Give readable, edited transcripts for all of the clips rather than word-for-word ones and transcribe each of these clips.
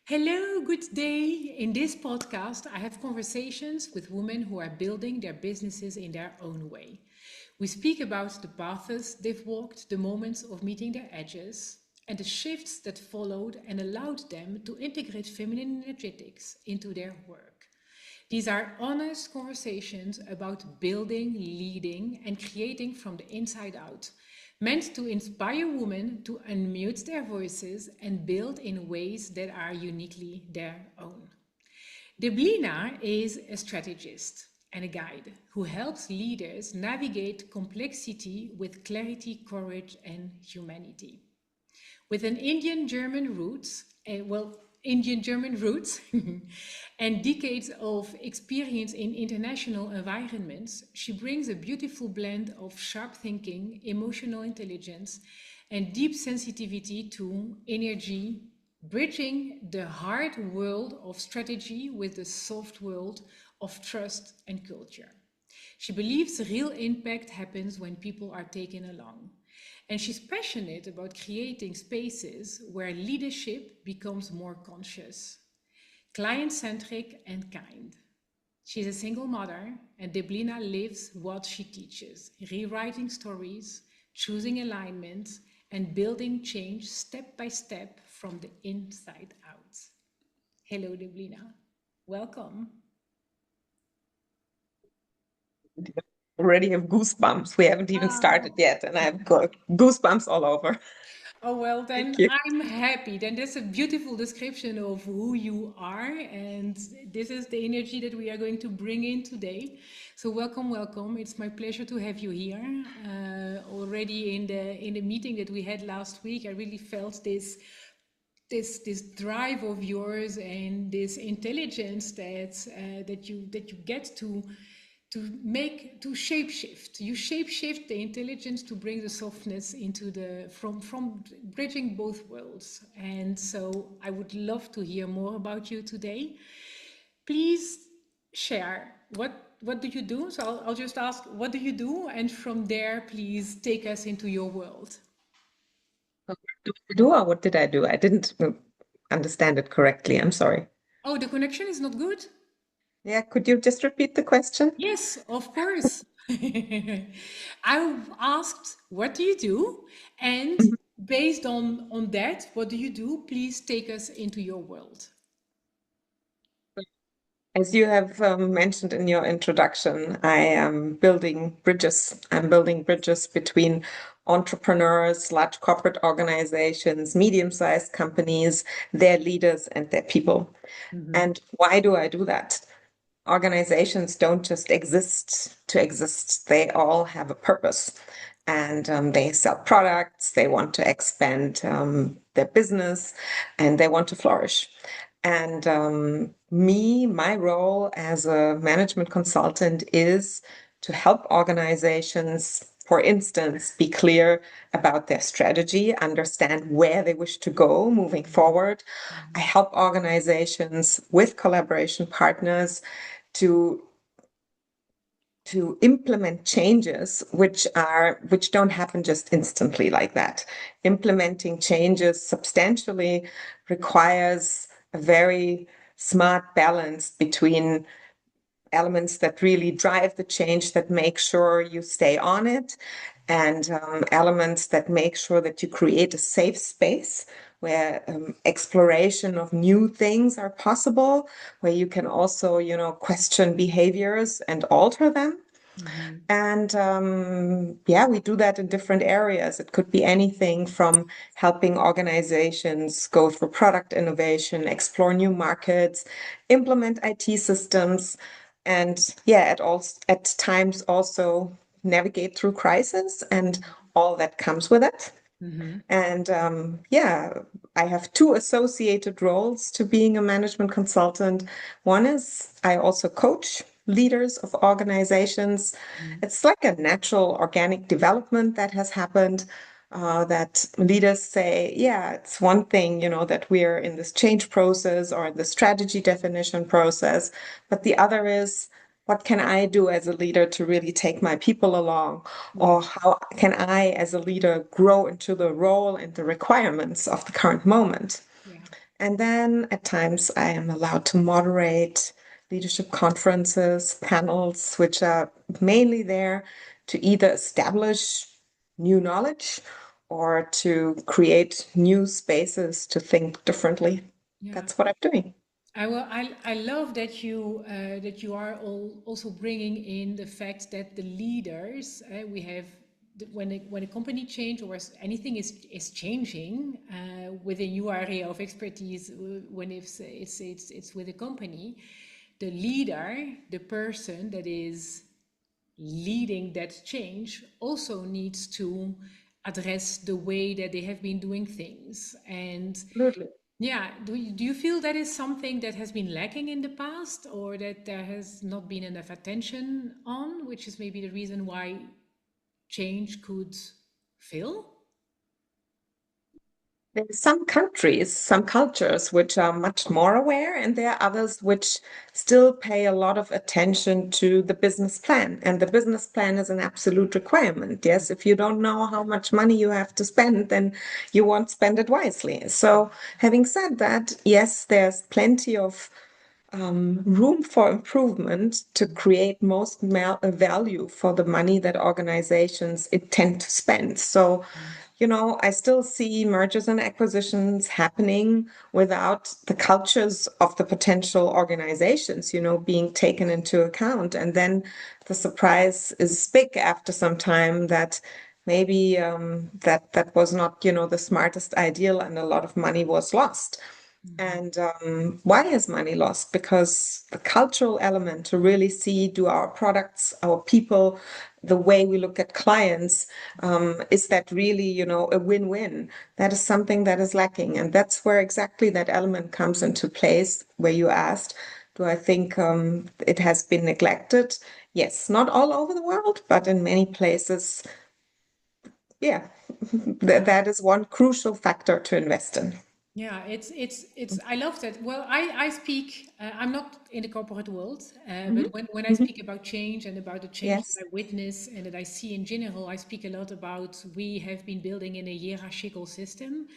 Hello, good day. In this podcast, I have conversations with women who are building their businesses in their own way. We speak about the paths they've walked, the moments of meeting their edges, and the shifts that followed and allowed them to integrate feminine energetics into their work. These are honest conversations about building, leading, and creating from the inside out, meant to inspire women to unmute their voices and build in ways that are uniquely their own. Deblina is a strategist and a guide who helps leaders navigate complexity with clarity, courage, and humanity. With an Indian German roots and decades of experience in international environments, she brings a beautiful blend of sharp thinking, emotional intelligence, and deep sensitivity to energy, bridging the hard world of strategy with the soft world of trust and culture. She believes real impact happens when people are taken along. And she's passionate about creating spaces where leadership becomes more conscious, client centric, and kind. She's a single mother, and Deblina lives what she teaches, rewriting stories, choosing alignment, and building change step by step from the inside out. Hello, Deblina. Welcome. Already have goosebumps. We haven't even started yet, and I've got goosebumps all over. Oh, well, Thank then you. I'm happy. Then that's a beautiful description of who you are. And this is the energy that we are going to bring in today. So welcome, welcome. It's my pleasure to have you here. Already in the meeting that we had last week, I really felt this drive of yours and this intelligence that you get to shape shift. You shape shift the intelligence to bring the softness into the from bridging both worlds. And so I would love to hear more about you today. Please share what do you do. So I'll just ask, what do you do, and from there please take us into your world. What did I do or what did I do? I didn't understand it correctly. I'm sorry. Oh, the connection is not good. Yeah, could you just repeat the question? Yes, of course. I asked, what do you do? And Mhm. based on that, what do you do? Please take us into your world. As you have mentioned in your introduction, I am building bridges. I'm building bridges between entrepreneurs, large corporate organizations, medium-sized companies, their leaders, and their people. Mhm. And why do I do that? Organizations don't just exist to exist, they all have a purpose. And they sell products, they want to expand their business, and they want to flourish. And my role as a management consultant is to help organizations, for instance, be clear about their strategy, understand where they wish to go moving forward. I help organizations with collaboration partners to implement changes which don't happen just instantly like that. Implementing changes substantially requires a very smart balance between elements that really drive the change, that make sure you stay on it, and elements that make sure that you create a safe space where exploration of new things are possible, where you can also, question behaviors and alter them. Mhm. And yeah, we do that in different areas. It could be anything from helping organizations go through product innovation, explore new markets, implement IT systems, and yeah, at times also navigate through crisis and all that comes with it. Mhm. And yeah, I have two associated roles to being a management consultant. One is I also coach leaders of organizations. Mhm. It's like a natural organic development that has happened. That leaders say, yeah, it's one thing, that we're in this change process or the strategy definition process, but the other is, what can I do as a leader to really take my people along? Yeah. Or how can I, as a leader, grow into the role and the requirements of the current moment? Yeah. And then at times I am allowed to moderate leadership conferences, panels, which are mainly there to either establish new knowledge or to create new spaces to think differently. Yeah. That's what I'm doing. I love that you are also bringing in the fact that the leaders we have when a company change or anything is changing within your area of expertise when it's with a company, the leader, the person that is leading that change also needs to address the way that they have been doing things. And Absolutely. yeah, do you feel that is something that has been lacking in the past or that there has not been enough attention on, which is maybe the reason why change could fail? There's some countries, some cultures which are much more aware, and there are others which still pay a lot of attention to the business plan. And the business plan is an absolute requirement. Yes, if you don't know how much money you have to spend, then you won't spend it wisely. So, having said that, yes, there's plenty of room for improvement to create most value for the money that organizations intend to spend. So, I still see mergers and acquisitions happening without the cultures of the potential organizations, being taken into account. And then the surprise is big after some time that maybe that was not, the smartest ideal and a lot of money was lost. Mhm. And why is money lost? Because the cultural element to really see do our products, our people, the way we look at clients, is that really, a win-win? That is something that is lacking. And that's where exactly that element comes into place, where you asked, do I think it has been neglected? Yes, not all over the world, but in many places, yeah, Yeah. that is one crucial factor to invest in. Yeah, it's. I love that. Well, I speak. I'm not in the corporate world, Mhm. but when I Mhm. speak about change and about the change that Yes. I witness and that I see in general, I speak a lot about we have been building in a hierarchical system,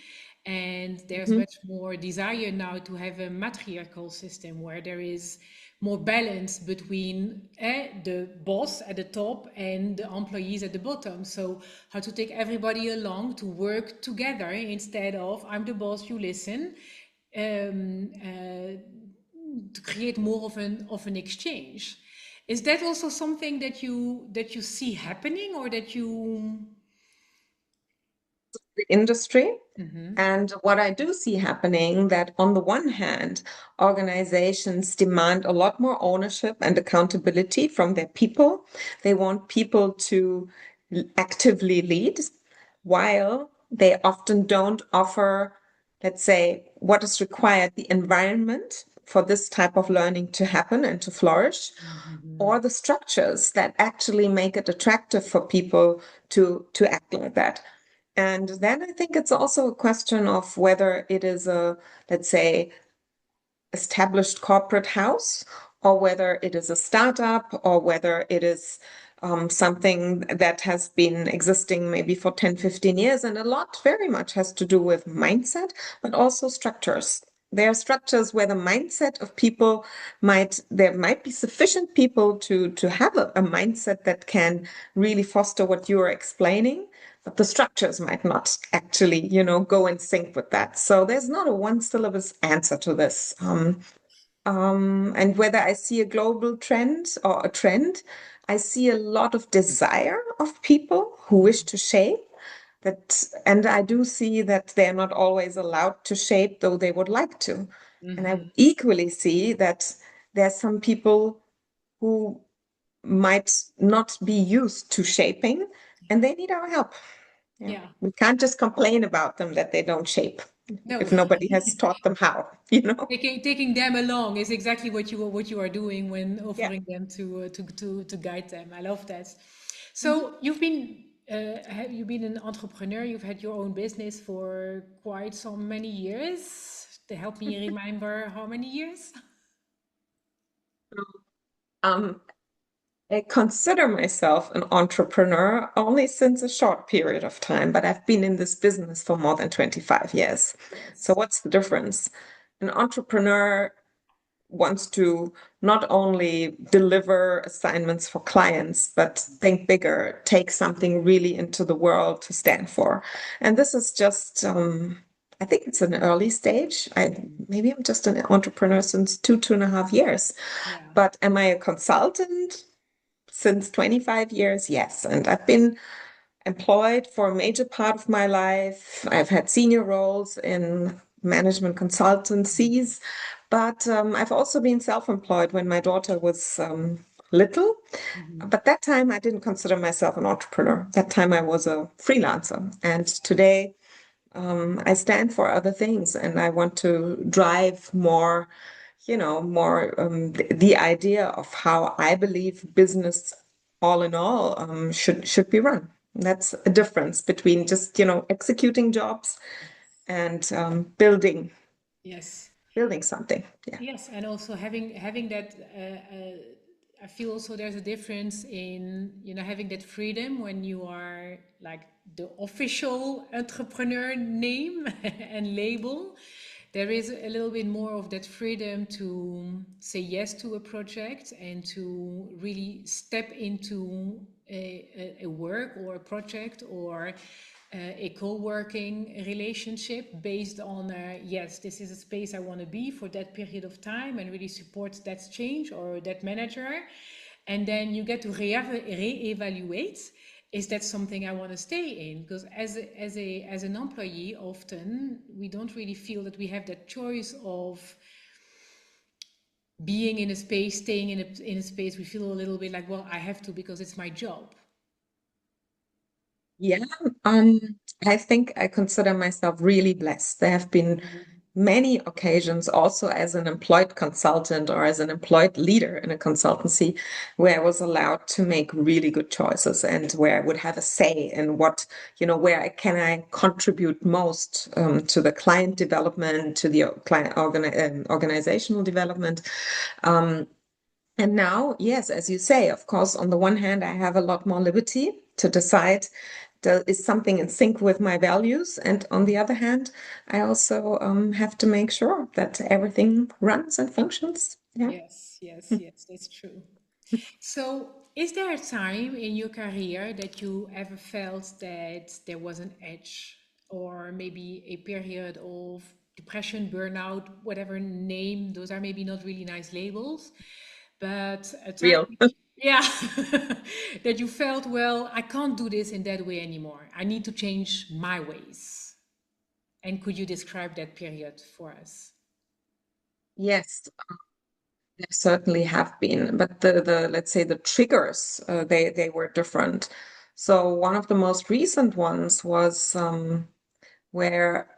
and there's Mhm. much more desire now to have a matriarchal system where there is more balance between the boss at the top and the employees at the bottom. So how to take everybody along to work together instead of I'm the boss, you listen, to create more of an exchange. Is that also something that you see happening or that you? The industry. Mhm. And what I do see happening that on the one hand, organizations demand a lot more ownership and accountability from their people. They want people to actively lead, while they often don't offer, let's say, what is required, the environment for this type of learning to happen and to flourish, or Mhm. the structures that actually make it attractive for people to act like that. And then I think it's also a question of whether it is a, let's say, established corporate house, or whether it is a startup, or whether it is something that has been existing maybe for 10, 15 years. And a lot very much has to do with mindset, but also structures. There are structures where the mindset of people there might be sufficient people to have a mindset that can really foster what you are explaining, but the structures might not actually, go in sync with that. So there's not a one syllabus answer to this. And whether I see a global trend or a trend, I see a lot of desire of people who wish to shape that, and I do see that they're not always allowed to shape, though they would like to. And I Mhm. equally see that there are some people who might not be used to shaping and they need our help. Yeah. Yeah. We can't just complain about them that they don't shape No. if nobody has taught them how, Taking them along is exactly what you are doing when Yeah. offering them to guide them. I love that. Mhm. So you've been an entrepreneur. You've had your own business for quite so many years. To help me remember how many years? Um, I consider myself an entrepreneur only since a short period of time, but I've been in this business for more than 25 years. So Yes. what's the difference? An entrepreneur wants to not only deliver assignments for clients, but think bigger, take something really into the world to stand for. And this is just, I think it's an early stage. Maybe I'm just an entrepreneur since 2.5 years. Yeah. But am I a consultant since 25 years? Yes. And I've Yes. been employed for a major part of my life. I've had senior roles in management consultancies, but I've also been self-employed when my daughter was little. Mhm. But that time I didn't consider myself an entrepreneur. That time I was a freelancer. And today I stand for other things and I want to drive more, more the idea of how I believe business all in all should be run. That's a difference between just, executing jobs and Yes. building something. Yeah. Yes, and also having that, I feel also there's a difference in having that freedom when you are like the official entrepreneur name and label. There is a little bit more of that freedom to say yes to a project and to really step into a work or a project or a co-working relationship based on yes, this is a space I want to be for that period of time and really support that change or that manager. And then you get to re-evaluate, is that something I want to stay in? Because as an employee, often we don't really feel that we have that choice of being in a space, staying in a space. We feel a little bit like, well, I have to because it's my job. Yeah, um, I think I consider myself really blessed. There have been many occasions, also as an employed consultant or as an employed leader in a consultancy, where I was allowed to make really good choices and where I would have a say in what, where can I contribute most to the client development, to the organizational development. Um, and now, yes, as you say, of course, on the one hand, I have a lot more liberty to decide is something in sync with my values. And on the other hand, I also have to make sure that everything runs and functions. Yeah. Yes, yes, yes, that's true. So, is there a time in your career that you ever felt that there was an edge, or maybe a period of depression, burnout, whatever name? Those are maybe not really nice labels, but a time, Real. yeah, that you felt, well, I can't do this in that way anymore. I need to change my ways. And could you describe that period for us? Yes, there certainly have been, but the let's say the triggers they were different. So one of the most recent ones was where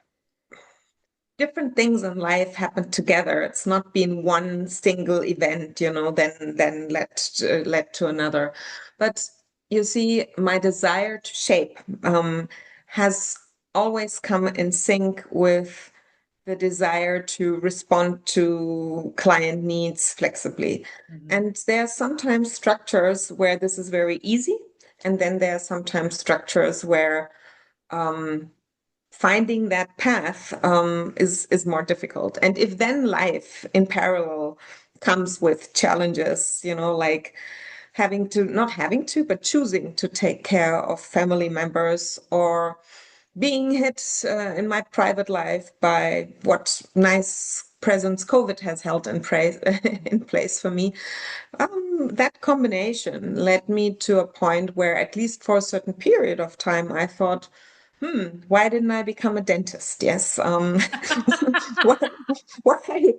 different things in life happen together. It's not been one single event, then led to another. But you see, my desire to shape has always come in sync with the desire to respond to client needs flexibly. Mhm. And there are sometimes structures where this is very easy, and then there are sometimes structures where um, finding that path is more difficult. And if then life in parallel comes with challenges, like not having to, but choosing to take care of family members or being hit in my private life by what nice presence COVID has held in place for me. That combination led me to a point where, at least for a certain period of time, I thought, why didn't I become a dentist? Yes. Why, why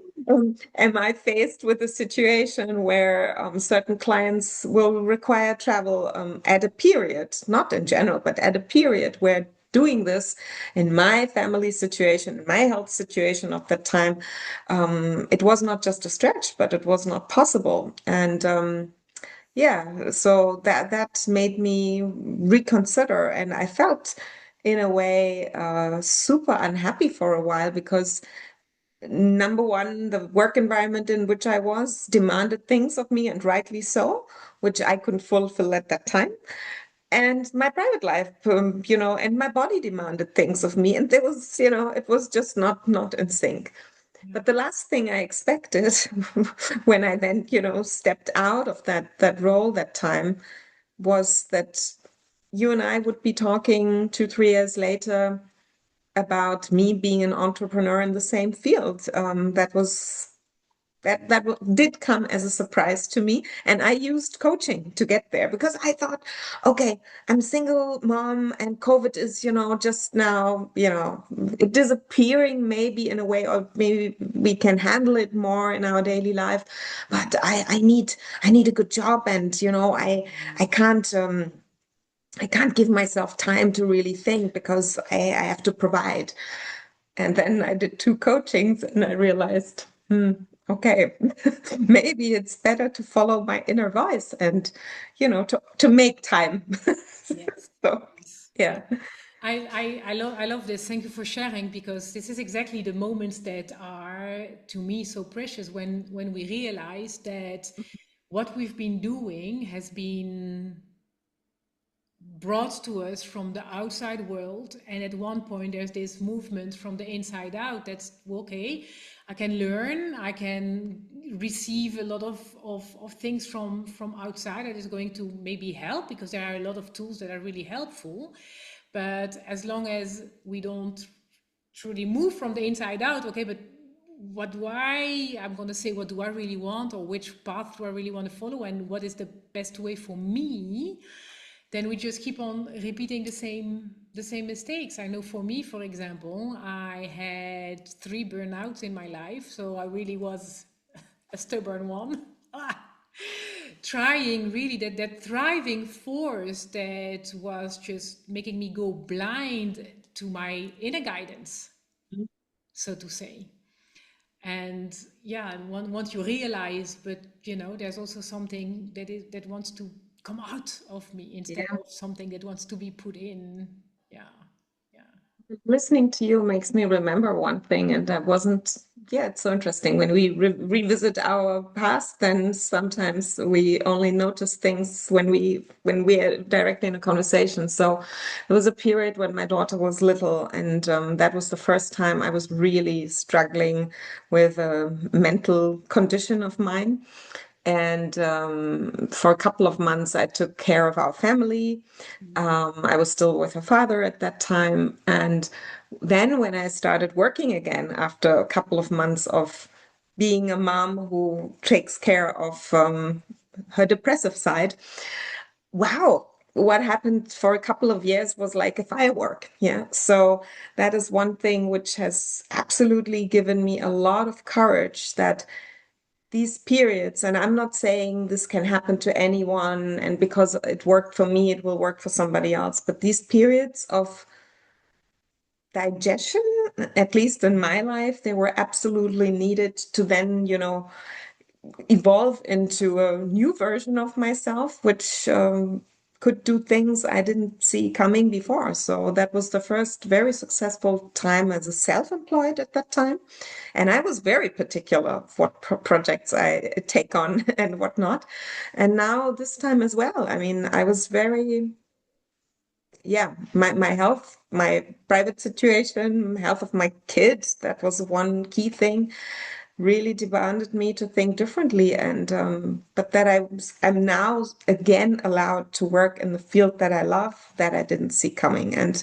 am I faced with a situation where certain clients will require travel at a period, not in general, but at a period where doing this in my family situation, in my health situation of that time, it was not just a stretch, but it was not possible. And yeah, so that made me reconsider, and I felt in a way super unhappy for a while because number one, the work environment in which I was demanded things of me, and rightly so, which I couldn't fulfill at that time. And my private life, and my body demanded things of me, and there was, it was just not in sync. Yeah. But the last thing I expected when I then, stepped out of that role that time was that you and I would be talking 2, 3 years later about me being an entrepreneur in the same field. That did come as a surprise to me, and I used coaching to get there because I thought, okay, I'm single mom, and COVID is, just now, disappearing maybe in a way, or maybe we can handle it more in our daily life. But I need a good job, and I can't. I can't give myself time to really think because I have to provide. And then I did 2 coachings and I realized, okay, maybe it's better to follow my inner voice and, to make time. Yes. So, Yes. yeah. I love this. Thank you for sharing, because this is exactly the moments that are to me so precious, when we realize that what we've been doing has been brought to us from the outside world, and at one point there's this movement from the inside out. That's okay, I can learn, I can receive a lot of things from outside that is going to maybe help, because there are a lot of tools that are really helpful. But as long as we don't truly move from the inside out, okay, but I'm going to say, what do I really want, or which path do I really want to follow, and what is the best way for me, then we just keep on repeating the same mistakes. I know for me, for example, I had 3 burnouts in my life, so I really was a stubborn one. Trying really that thriving force that was just making me go blind to my inner guidance, so to say. And yeah, and once you realize, but there's also something that wants to come out of me, instead Yeah. of something that wants to be put in. Yeah, yeah. Listening to you makes me remember one thing, and that wasn't, yeah, it's so interesting. When we revisit our past, then sometimes we only notice things when we are directly in a conversation. So there was a period when my daughter was little, and that was the first time I was really struggling with a mental condition of mine. And for a couple of months, I took care of our family. I was still with her father at that time. And then when I started working again after a couple of months of being a mom who takes care of her depressive side, wow, what happened for a couple of years was like a firework. Yeah. So that is one thing which has absolutely given me a lot of courage, that these periods, and I'm not saying this can happen to anyone, and because it worked for me, it will work for somebody else, but these periods of digestion, at least in my life, they were absolutely needed to then, evolve into a new version of myself, which could do things I didn't see coming before. So that was the first very successful time as a self-employed at that time. And I was very particular of what projects I take on and whatnot. And now this time as well. I mean, I was very, yeah, my health, my private situation, health of my kids, that was one key thing, really demanded me to think differently. And but that I'm now again allowed to work in the field that I love, that I didn't see coming. And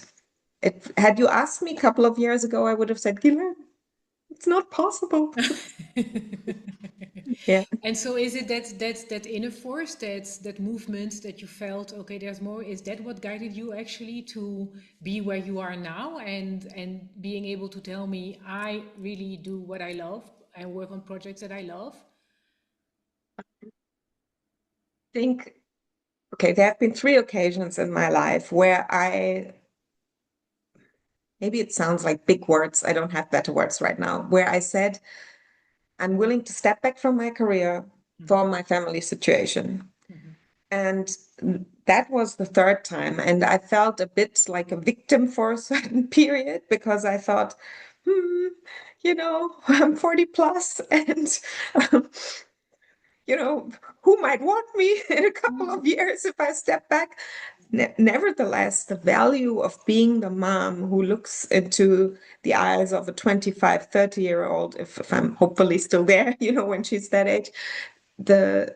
it had you asked me a couple of years ago, I would have said, Ghislaine, it's not possible. Yeah. And so, is it that inner force, that movement that you felt, okay, there's more? Is that what guided you actually to be where you are now, and being able to tell me, I really do what I love and work on projects that I love? Think, okay, there have been 3 occasions in my life where maybe it sounds like big words, I don't have better words right now, where I said, I'm willing to step back from my career Mhm, for my family situation. mhm, And that was the third time. And I felt a bit like a victim for a certain period, because I thought, hmm, I'm 40 plus and um, who might want me in a couple of years if I step back? Nevertheless, the value of being the mom who looks into the eyes of a 25, 30-year-old, if I'm hopefully still there, when she's that age, the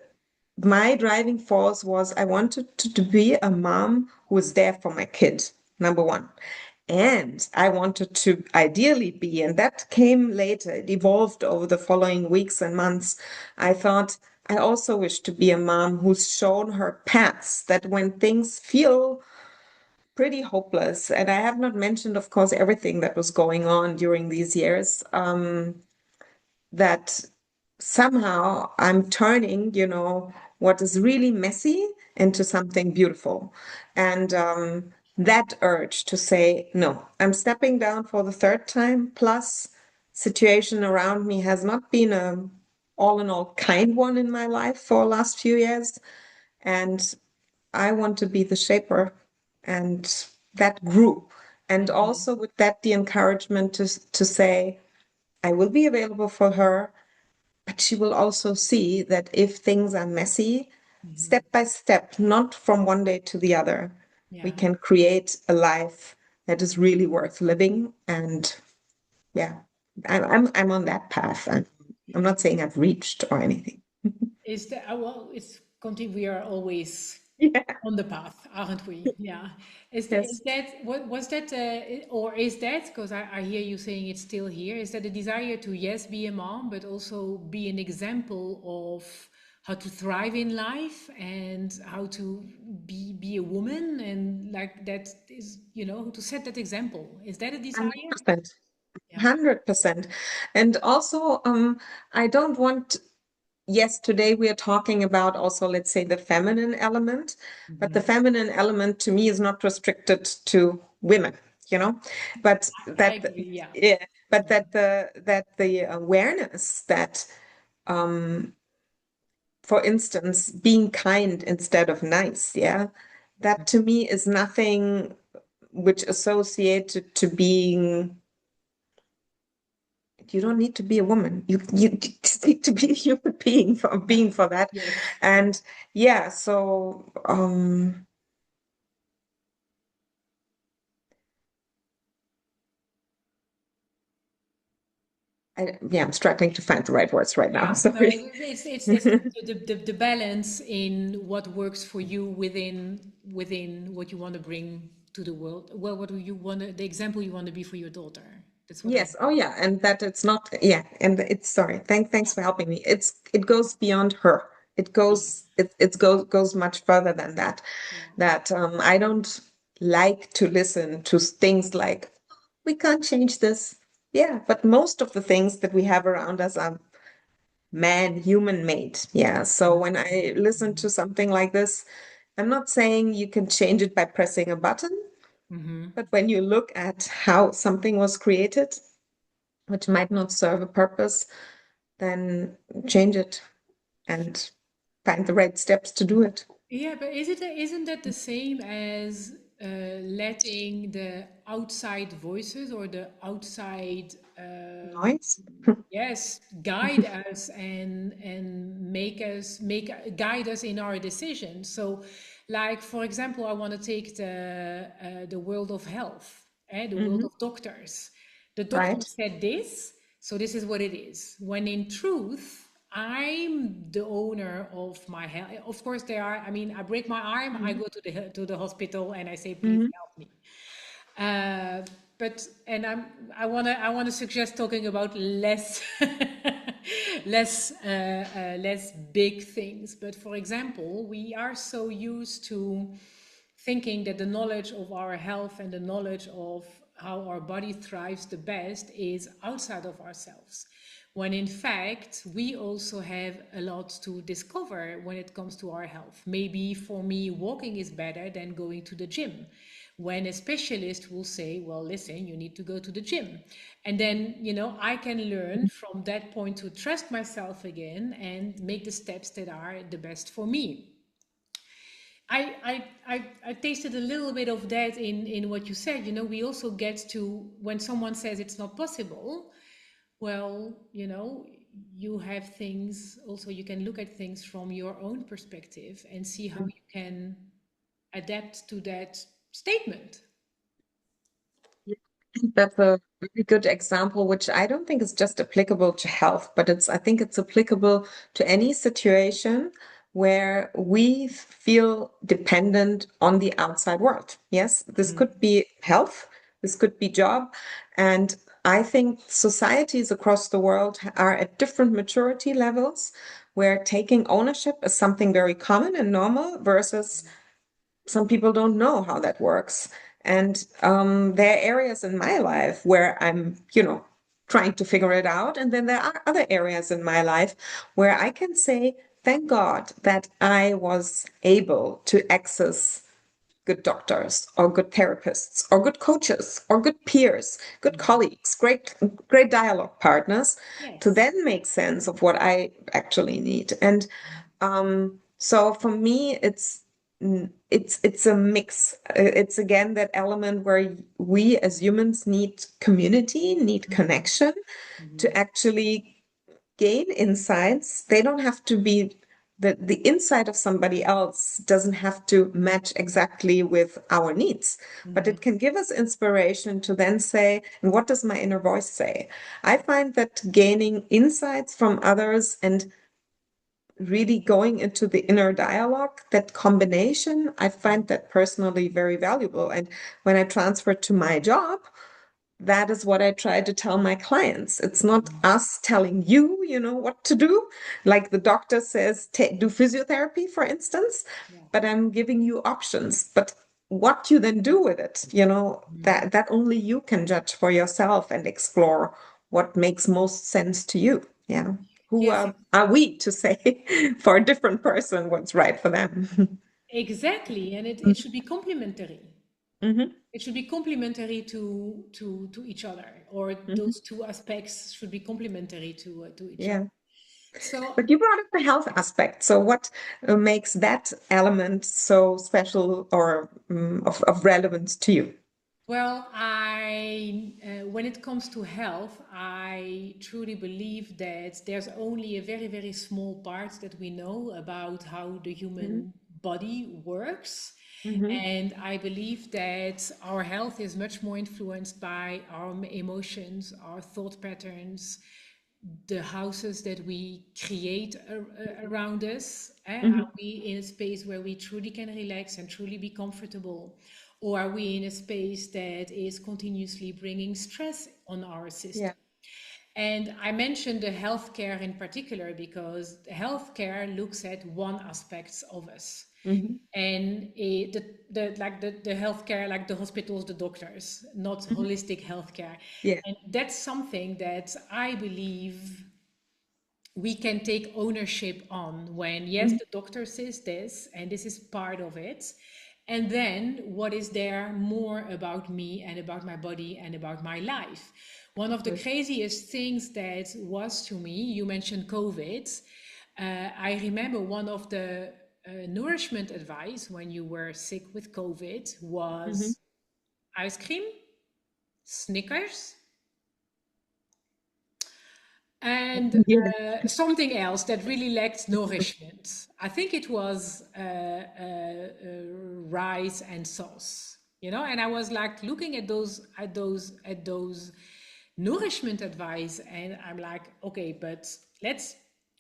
my driving force was I wanted to be a mom who was there for my kid, number one. And I wanted to ideally be, and that came later, it evolved over the following weeks and months. I thought I also wish to be a mom who's shown her paths that when things feel pretty hopeless, and I have not mentioned, of course, everything that was going on during these years, that somehow I'm turning, what is really messy into something beautiful. And that urge to say, no, I'm stepping down for the third time, plus situation around me has not been a all in all kind one in my life for the last few years. And I want to be the shaper. And that grew. And Mhm. also with that, the encouragement to say, I will be available for her, but she will also see that if things are messy, Mhm. step by step, not from one day to the other, we Yeah. can create a life that is really worth living. And yeah, I'm on that path. I'm not saying I've reached or anything. Is that well? It's continue. We are always Yeah. on the path, aren't we? Yeah. Is Yes. that what was that, or is that because I hear you saying it's still here? Is that a desire to yes be a mom, but also be an example of how to thrive in life and how to be a woman and like that is to set that example. Is that a desire? 100%. Yeah. 100%. And also, I don't want yes, today we are talking about also, let's say, the feminine element, but the Mhm. feminine element to me is not restricted to women, you know, but I that, agree. Yeah. yeah, but that the awareness that, for instance, being kind instead of nice, yeah, that to me is nothing which associated to being you don't need to be a woman. You just need to be a human being for being for that. Yes. And yeah, so I'm struggling to find the right words right now. Yeah, no, Sorry. it's the balance in what works for you within what you want to bring to the world. Well, what do you want to, the example you want to be for your daughter? That's what I. Yes. Oh, yeah. And that it's not, yeah. And it's sorry. Thanks for helping me. It goes beyond her. It goes much further than that. Yeah. That I don't like to listen to things like, we can't change this. Yeah, but most of the things that we have around us are human made. Yeah. So when I listen to something like this, I'm not saying you can change it by pressing a button, Mm-hmm. but when you look at how something was created, which might not serve a purpose, then change it and find the right steps to do it. Yeah, but isn't that the same as letting the outside voices or the outside Noise? yes guide us and guide us in our decisions? So, like for example, I want to take the world of health, the world Hmm. of doctors. The doctor Right? said this, so this is what it is. When in truth, I'm the owner of my health. Of course, there are. I mean, I break my arm, I Hmm. go to the hospital, and I say, "Please Hmm. help me." Uh, but and I wanna suggest talking about less less big things. But for example, we are so used to thinking that the knowledge of our health and the knowledge of how our body thrives the best is outside of ourselves. When in fact, we also have a lot to discover when it comes to our health. Maybe for me, walking is better than going to the gym. When a specialist will say, well, listen, you need to go to the gym. And then, I can learn from that point to trust myself again and make the steps that are the best for me. I tasted a little bit of that in what you said. We also get to when someone says it's not possible, Well, you have things also, you can look at things from your own perspective and see how you can adapt to that statement. That's a really good example, which I don't think is just applicable to health, but I think it's applicable to any situation where we feel dependent on the outside world. Yes, this Mhm. could be health, this could be job. And I think societies across the world are at different maturity levels where taking ownership is something very common and normal versus some people don't know how that works. And there are areas in my life where I'm, trying to figure it out. And then there are other areas in my life where I can say, thank God that I was able to access good doctors or good therapists or good coaches or good peers, good Mhm. colleagues, great dialogue partners to Yes. then make sense of what I actually need. And so for me, it's a mix. It's again that element where we as humans need community, need Mhm. connection to Mhm. actually gain insights. They don't have to be the insight of somebody else doesn't have to match exactly with our needs, but Mhm. it can give us inspiration to then say, and what does my inner voice say? I find that gaining insights from others and really going into the inner dialogue, that combination, I find that personally very valuable. And when I transfer to my job, that is what I try to tell my clients. It's not Mhm. us telling you, what to do. Like the doctor says, do physiotherapy, for instance, Yeah. but I'm giving you options. But what you then do with it, Mhm. that only you can judge for yourself and explore what makes most sense to you. Yeah. Who Yes, are we to say for a different person what's right for them? exactly. And it should be complementary. Hmm. It should be complementary to each other, or Hmm. those two aspects should be complementary to each other. Yeah. So, But you brought up the health aspect. So what makes that element so special or of relevance to you? well, when it comes to health, I truly believe that there's only a very, very small part that we know about how the Hmm. human body works. Hmm. And I believe that our health is much more influenced by our emotions, our thought patterns, the houses that we create around us. Hmm. Are we in a space where we truly can relax and truly be comfortable? Or are we in a space that is continuously bringing stress on our system? Yeah. And I mentioned the healthcare in particular because healthcare looks at one aspect of us. Hmm. And the healthcare, like the hospitals, the doctors, not Hmm. holistic healthcare. Yeah. And that's something that I believe we can take ownership on when, yes, Hmm. the doctor says this and this is part of it. And then what is there more about me and about my body and about my life? One of the craziest things that was to me, you mentioned COVID. I remember one of the nourishment advice when you were sick with COVID Hmm. was ice cream, Snickers, and Yeah. something else that really lacked nourishment. I think it was rice and sauce, And I was like looking at those nourishment advice, and I'm like, okay, but let's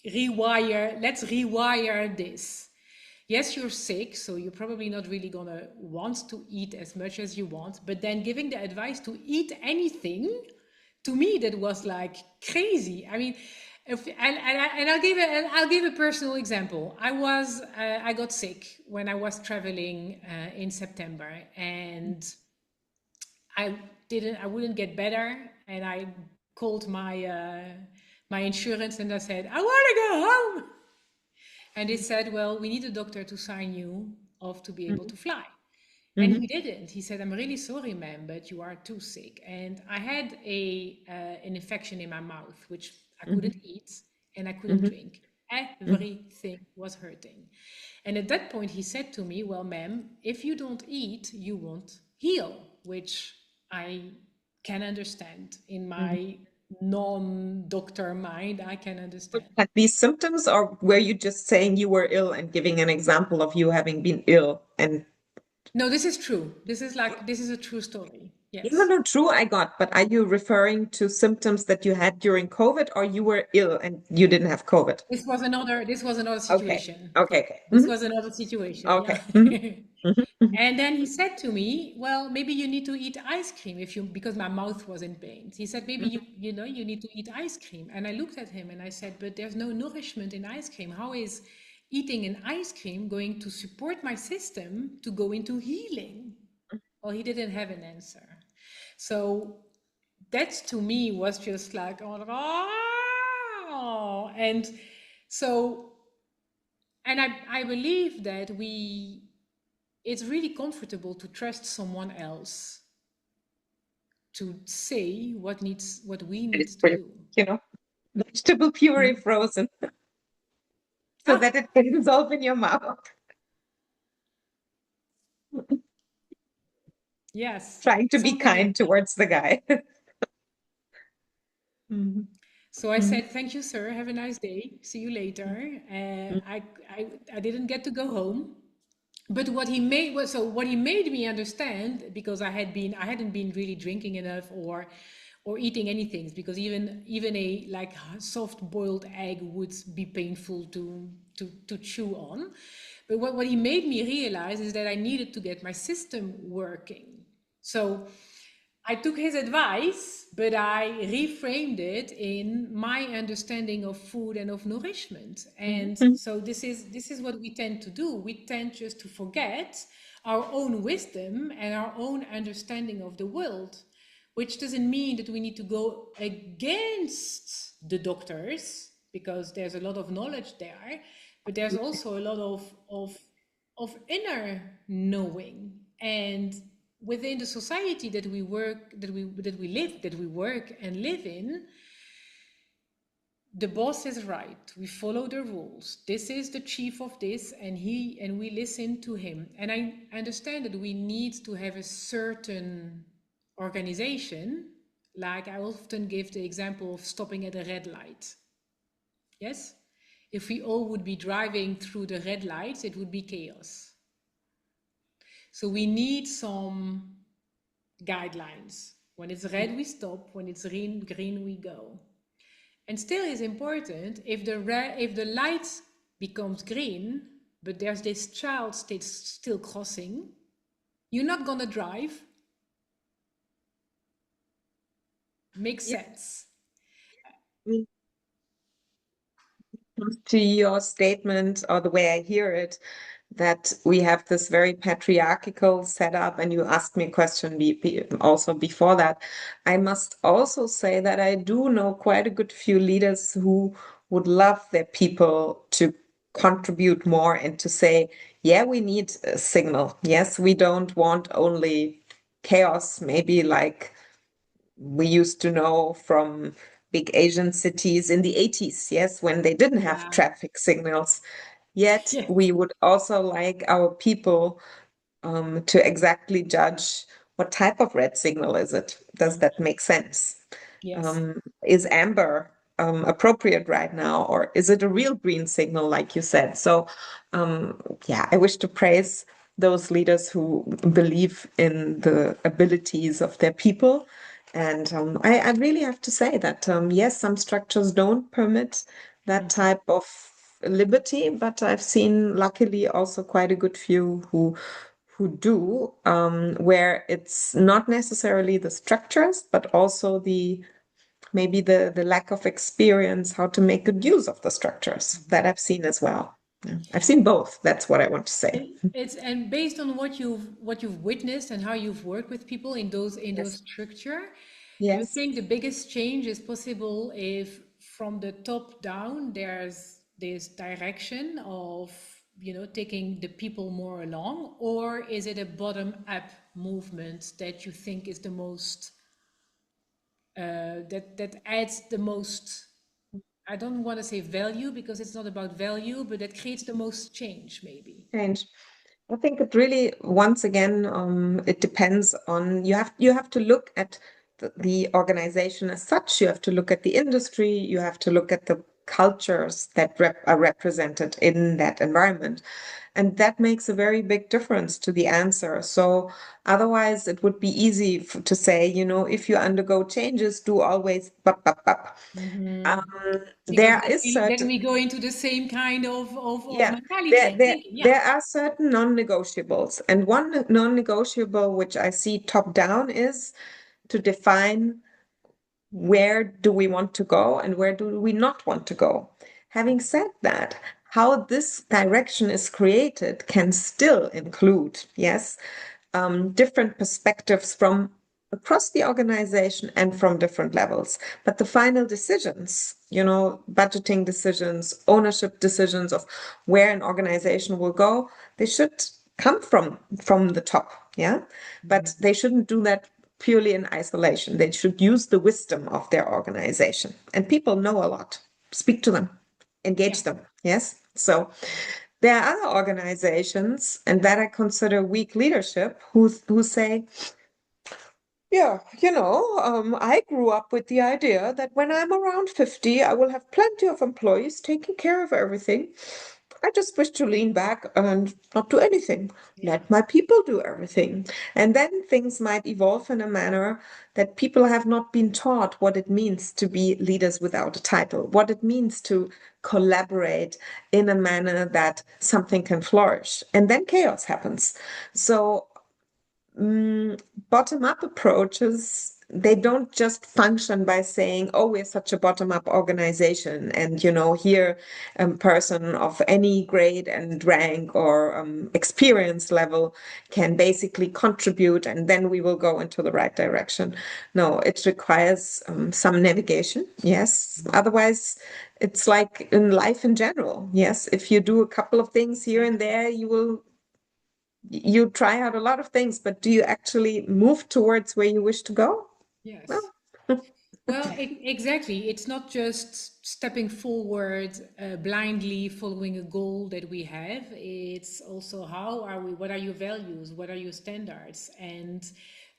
rewire this. Yes, you're sick, so you're probably not really gonna want to eat as much as you want, but then giving the advice to eat anything, to me that was like crazy. I mean, I'll give a personal example. I got sick when I was traveling in September, and I wouldn't get better, and I called my insurance and I said I want to go home, and they said, well, we need a doctor to sign you off to be able to fly. And he Hmm. didn't. He said, I'm really sorry, ma'am, but you are too sick. And I had an infection in my mouth, which I couldn't Hmm. eat and I couldn't Hmm. drink. Everything was hurting. And at that point, he said to me, well, ma'am, if you don't eat, you won't heal, which I can understand in Hmm. my non-doctor mind, I can understand. Had these symptoms, or were you just saying you were ill and giving an example of you having been ill? And No, this is true. This is a true story. you know, Yes. no, true, I got, but are you referring to symptoms that you had during COVID, or you were ill and you didn't have COVID? This was another Okay, situation. okay, Yeah. okay. This was another situation. Yeah. Okay. Hmm. And then he said to me, "Well, maybe you need to eat ice cream if you because my mouth was in pain." He said, "Maybe you know you need to eat ice cream." And I looked at him and I said, "But there's no nourishment in ice cream. How is eating an ice cream going to support my system to go into healing?" Well, he didn't have an answer. So that to me was just like, oh, and so I believe that it's really comfortable to trust someone else to say what we It need is to pretty, do. you know, vegetable puree Hmm? frozen so Ah, that it can dissolve in your mouth. yes, Trying to be something kind like that. towards the guy. Mhm. So I Mhm. said, "Thank you, sir. Have a nice day. See you later." Mhm. I didn't get to go home, but what he made me understand, because I hadn't been really drinking enough or eating anything, because even a like soft boiled egg would be painful to chew on. But what he made me realize is that I needed to get my system working. So I took his advice, but I reframed it in my understanding of food and of nourishment. And Mhm. so this is what we tend to do. We tend just to forget our own wisdom and our own understanding of the world, which doesn't mean that we need to go against the doctors, because there's a lot of knowledge there, but there's also a lot of inner knowing. And within the society that we work that we live that we work and live in, the boss is right, we follow the rules, this is the chief of this, and we listen to him. And I understand that we need to have a certain organization. Like I often give the example of stopping at a red light. Yes, if we all would be driving through the red lights, it would be chaos. So we need some guidelines. When it's red, we stop. When it's green, we go. And still is important, if the light becomes green, but there's this child still crossing, you're not gonna drive. Makes Yeah. sense. To your statement, or the way I hear it, that we have this very patriarchal setup, and you asked me a question also before that. I must also say that I do know quite a good few leaders who would love their people to contribute more and to say, yeah, we need a signal. Yes, we don't want only chaos, maybe like we used to know from big Asian cities in the 80s, yes, when they didn't have Yeah. traffic signals. Yet Yes. we would also like our people to exactly judge what type of red signal is it. Does Mm. that make sense? Yes. Is amber appropriate right now, or is it a real green signal, like you said? So, yeah, I wish to praise those leaders who believe in the abilities of their people. And I really have to say that, yes, some structures don't permit that type of liberty, but I've seen, luckily, also quite a good few who do, where it's not necessarily the structures, but also the maybe the lack of experience how to make good use of the structures that I've seen as well. Yeah. I've seen both. That's what I want to say. It's and based on what you've witnessed and how you've worked with people in those Yes. structure, you Yes. think the biggest change is possible if from the top down there's this direction of taking the people more along, or is it a bottom up movement that you think is the most that adds the most, I don't want to say value because it's not about value, but that creates the most change maybe. Change. I think it really, once again, it depends on you have to look at the organization as such. You have to look at the industry. You have to look at the cultures that are represented in that environment. And that makes a very big difference to the answer. So otherwise, it would be easy to say, if you undergo changes, do always bup, bup, bup. Hmm. Um, Because there is then certain, we go into the same kind of yeah, mentality there, and there, thinking. Yeah. there are certain non-negotiables. And one non-negotiable, which I see top down, is to define where do we want to go and where do we not want to go. Having said that, how this direction is created can still include, yes, different perspectives from across the organization and from different levels. But the final decisions, budgeting decisions, ownership decisions of where an organization will go, they should come from the top, yeah? But Mhm. they shouldn't do that purely in isolation. They should use the wisdom of their organization. And people know a lot. Speak to them, Yeah. engage them, yes? So there are other organizations, and that I consider weak leadership, who say, yeah, I grew up with the idea that when I'm around 50, I will have plenty of employees taking care of everything. I just wish to lean back and not do anything. Yeah. Let my people do everything. And then things might evolve in a manner that people have not been taught what it means to be leaders without a title, what it means to collaborate in a manner that something can flourish. And then chaos happens. So Mm, bottom-up approaches, they don't just function by saying, oh, we're such a bottom-up organization. And, here a person of any grade and rank or experience level can basically contribute, and then we will go into the right direction. No, it requires some navigation. Yes. Otherwise, it's like in life in general. Yes. If you do a couple of things here and Exactly. there, you try out a lot of things, but do you actually move towards where you wish to go? Yes. Well, Well, exactly. It's not just stepping forward blindly following a goal that we have. It's also how are we, what are your values, what are your standards? And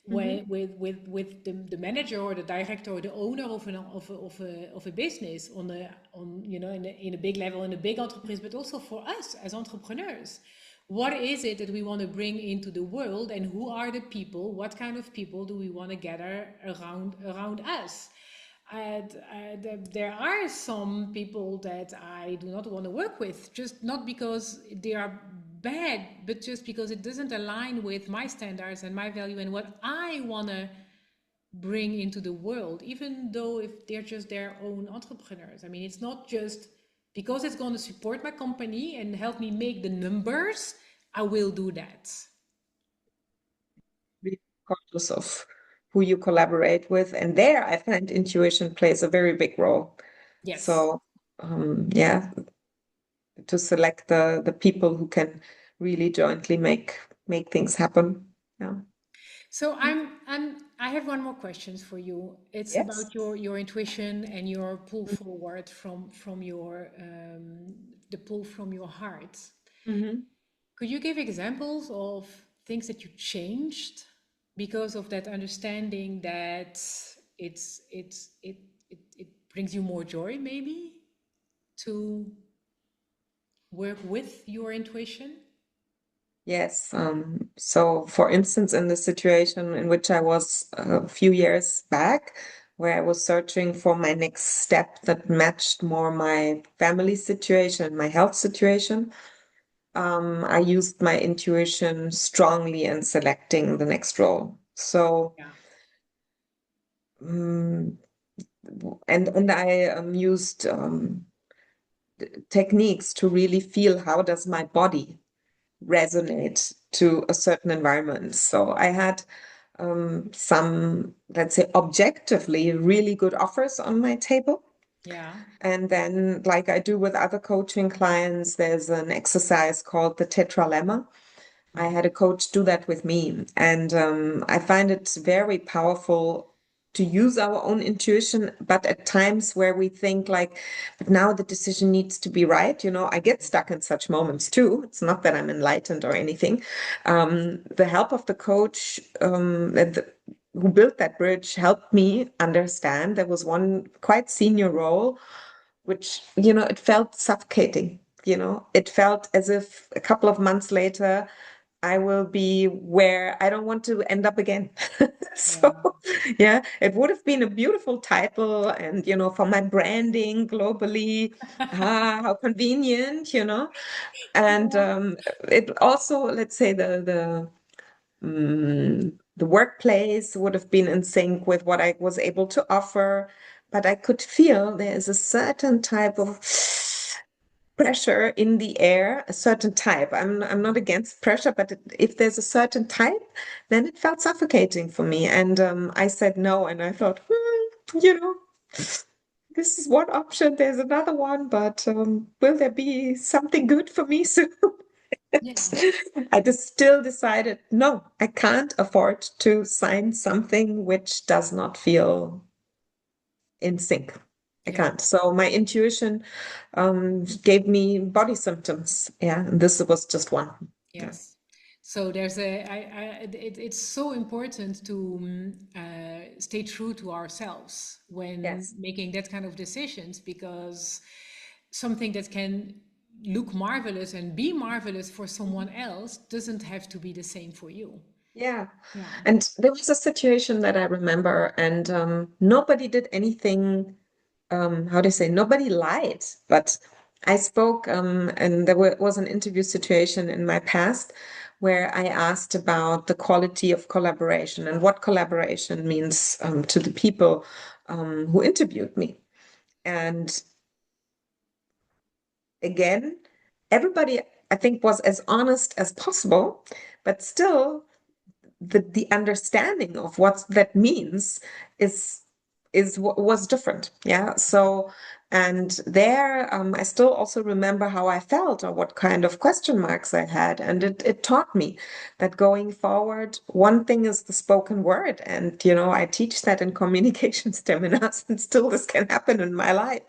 mhm, when, with the manager or the director or the owner of a business on in a big level, in a big enterprise, but also for us as entrepreneurs, what is it that we want to bring into the world, and who are the people, what kind of people do we want to gather around us? And there are some people that I do not want to work with, just not because they are bad, but just because it doesn't align with my standards and my value and what I want to bring into the world, even though if they're just their own entrepreneurs. I mean, it's not just because it's going to support my company and help me make the numbers, I will do that. be conscious of who you collaborate with. And there, I find intuition plays a very big role. Yes. So, yeah, to select the people who can really jointly make things happen. Yeah. So I have one more question for you. It's Yes. about your intuition and your pull forward from your the pull from your heart. Mhm. Could you give examples of things that you changed because of that understanding that it brings you more joy maybe to work with your intuition? Yes. So, for instance, in the situation in which I was a few years back, where I was searching for my next step that matched more my family situation, my health situation, I used my intuition strongly in selecting the next role. So, Yeah. um, and I used techniques to really feel how does my body resonate to a certain environment. So I had some, let's say, objectively really good offers on my table. Yeah. And then, like I do with other coaching clients, there's an exercise called the tetralemma. I had a coach do that with me, and I find it very powerful to use our own intuition, but at times where we think like, but now the decision needs to be right. I get stuck in such moments too. It's not that I'm enlightened or anything. The help of the coach, who built that bridge helped me understand. There was one quite senior role, which, it felt suffocating. It felt as if a couple of months later, I will be where I don't want to end up again. So, Yeah. yeah, it would have been a beautiful title and, for my branding globally, how convenient, And Yeah. it also, let's say, the workplace would have been in sync with what I was able to offer, but I could feel there is a certain type of pressure in the air, a certain type. I'm not against pressure, but if there's a certain type, then it felt suffocating for me. And I said no, and I thought, this is one option. There's another one, but will there be something good for me soon? Yeah. I just still decided, no, I can't afford to sign something which does not feel in sync. I Yeah. can't. So my intuition gave me body symptoms. Yeah, and this was just one. Yeah. Yes. So there's it's so important to stay true to ourselves when Yes. making that kind of decisions, because something that can look marvelous and be marvelous for someone else doesn't have to be the same for you. Yeah. Yeah. And there was a situation that I remember, and nobody did anything, how do you say, nobody lied, but I spoke, and was an interview situation in my past where I asked about the quality of collaboration and what collaboration means to the people who interviewed me. And again, everybody, I think, was as honest as possible, but still the understanding of what that means is was different. Yeah. So, and there, I still also remember how I felt or what kind of question marks I had, and it taught me that going forward, one thing is the spoken word, and I teach that in communication seminars, and still this can happen in my life.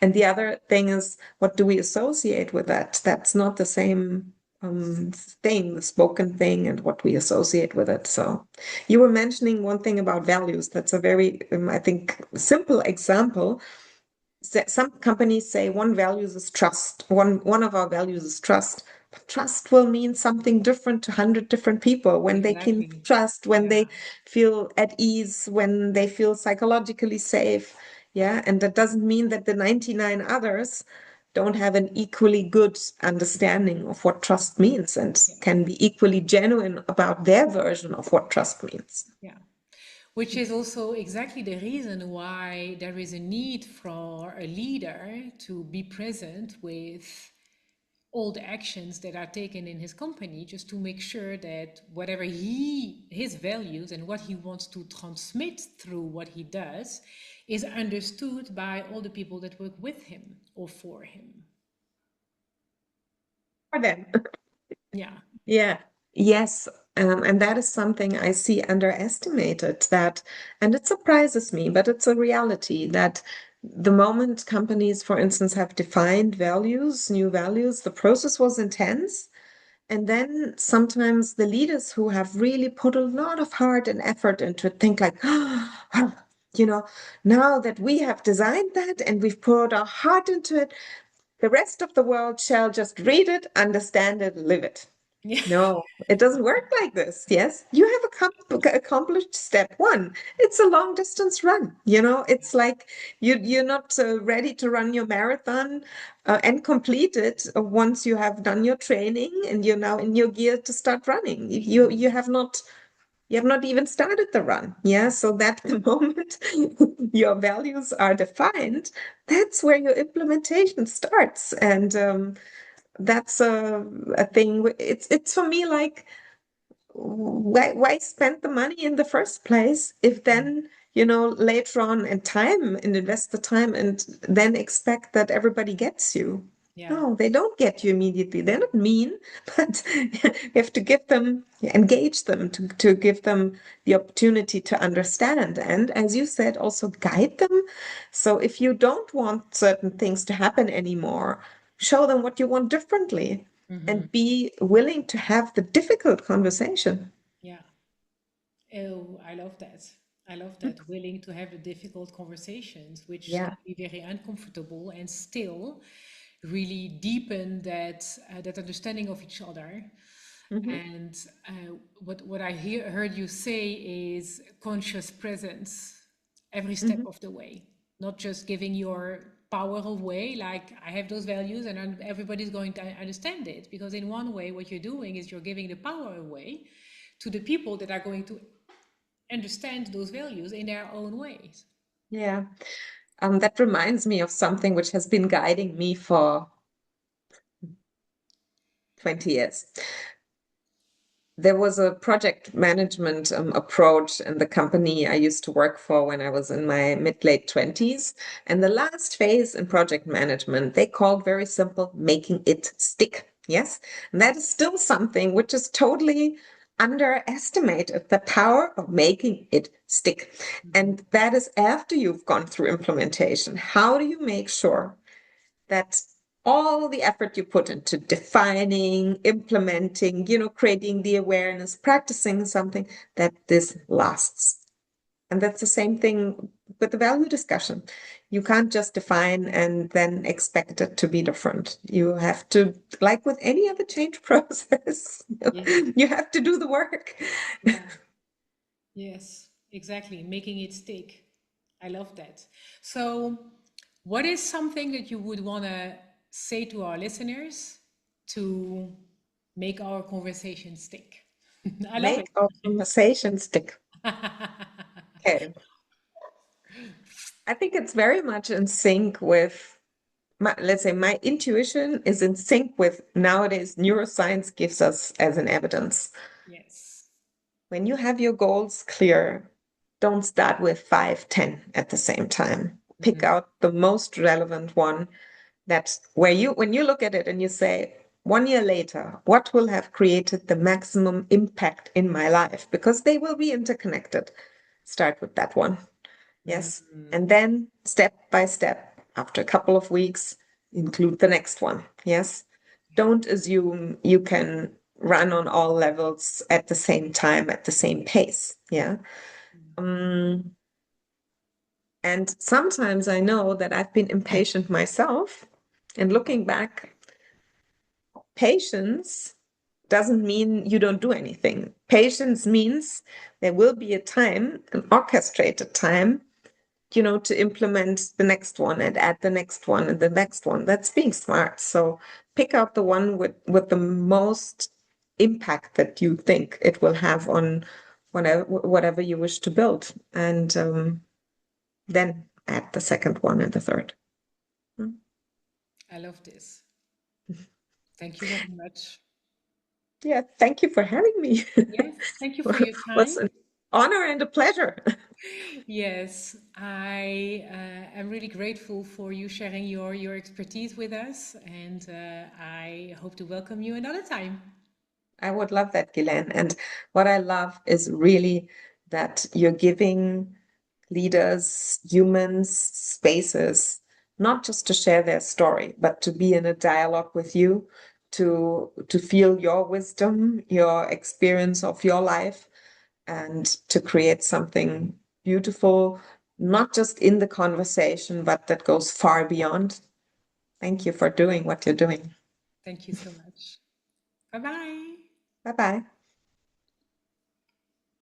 And the other thing is, what do we associate with that? That's not the same thing, the spoken thing, and what we associate with it. So, you were mentioning one thing about values. That's a very, I think, simple example. Some companies say one values is trust. One of our values is trust. But trust will mean something different to 100 different people. When they can Exactly. trust, when Yeah. they feel at ease, when they feel psychologically safe. Yeah. And that doesn't mean that the 99 others don't have an equally good understanding of what trust means and Yeah. can be equally genuine about their version of what trust means. Yeah. Which is also exactly the reason why there is a need for a leader to be present with all the actions that are taken in his company, just to make sure that whatever his values and what he wants to transmit through what he does is understood by all the people that work with him or for him. For them. Yeah. Yeah. Yes. And that is something I see underestimated that, and it surprises me, but it's a reality that the moment companies, for instance, have defined values, new values, the process was intense. And then sometimes the leaders who have really put a lot of heart and effort into it think like, you know, now that we have designed that and we've put our heart into it, the rest of the world shall just read it, understand it, live it. Yeah. No, it doesn't work like this. Yes, you have accomplished step one. It's a long distance run. It's like you're not ready to run your marathon and complete it once you have done your training and you're now in your gear to start running. You have not even started the run. Yeah. So that the moment your values are defined, that's where your implementation starts. And that's a thing. It's for me like, why spend the money in the first place if then later on in time and invest the time and then expect that everybody gets you. Yeah. No, they don't get you immediately. They're not mean, but you have to give them, engage them to give them the opportunity to understand. And as you said, also guide them. So if you don't want certain things to happen anymore, show them what you want differently Hmm. and be willing to have the difficult conversation. Yeah. Oh, I love that. I love that. Willing to have the difficult conversations, which Yeah. can be very uncomfortable, and still really deepen that understanding of each other. Hmm. And what I heard you say is conscious presence every step Hmm. of the way, not just giving your power away, like I have those values and everybody's going to understand it. Because in one way, what you're doing is you're giving the power away to the people that are going to understand those values in their own ways. Yeah. That reminds me of something which has been guiding me for 20 years. There was a project management approach in the company I used to work for when I was in my mid late 20s. And the last phase in project management, they called very simple, making it stick. Yes. And that is still something which is totally underestimated, the power of making it stick. Mhm. And that is after you've gone through implementation. How do you make sure that all the effort you put into defining, implementing, creating the awareness, practicing something, that this lasts? And that's the same thing with the value discussion. You can't just define and then expect it to be different. You have to, like with any other change process, Yes. you have to do the work. Yeah. Yes. Exactly. Making it stick. I love that. So, what is something that you would want to say to our listeners to make our conversation stick? I love Make our conversation stick. it. Okay. I think it's very much in sync with let's say my intuition is in sync with nowadays neuroscience gives us as an evidence. Yes. When you have your goals clear, don't start with 5, 10 at the same time. Pick Mhm. out the most relevant one that's where when you look at it and you say, 1 year later, what will have created the maximum impact in my life? Because they will be interconnected. Start with that one. Yes. Mhm. And then step by step, after a couple of weeks, include the next one. Yes. Don't assume you can run on all levels at the same time, at the same pace. Yeah. Um, and sometimes I know that I've been impatient myself. And looking back, patience doesn't mean you don't do anything. Patience means there will be a time, an orchestrated time, to implement the next one and add the next one and the next one. That's being smart. So pick out the one with the most impact that you think it will have on whatever you wish to build. And then add the second one and the third. Mm. I love this. Thank you very much. Yeah, thank you for having me. Yes. Thank you for your Was time. an honor and a pleasure. Yes, I am really grateful for you sharing your expertise with us, and I hope to welcome you another time. I would love that, Ghislaine. And what I love is really that you're giving leaders, humans, spaces, not just to share their story, but to be in a dialogue with you, to feel your wisdom, your experience of your life, and to create something beautiful, not just in the conversation, but that goes far beyond. Thank you for doing what you're doing. Thank you so much. Bye bye. Bye bye.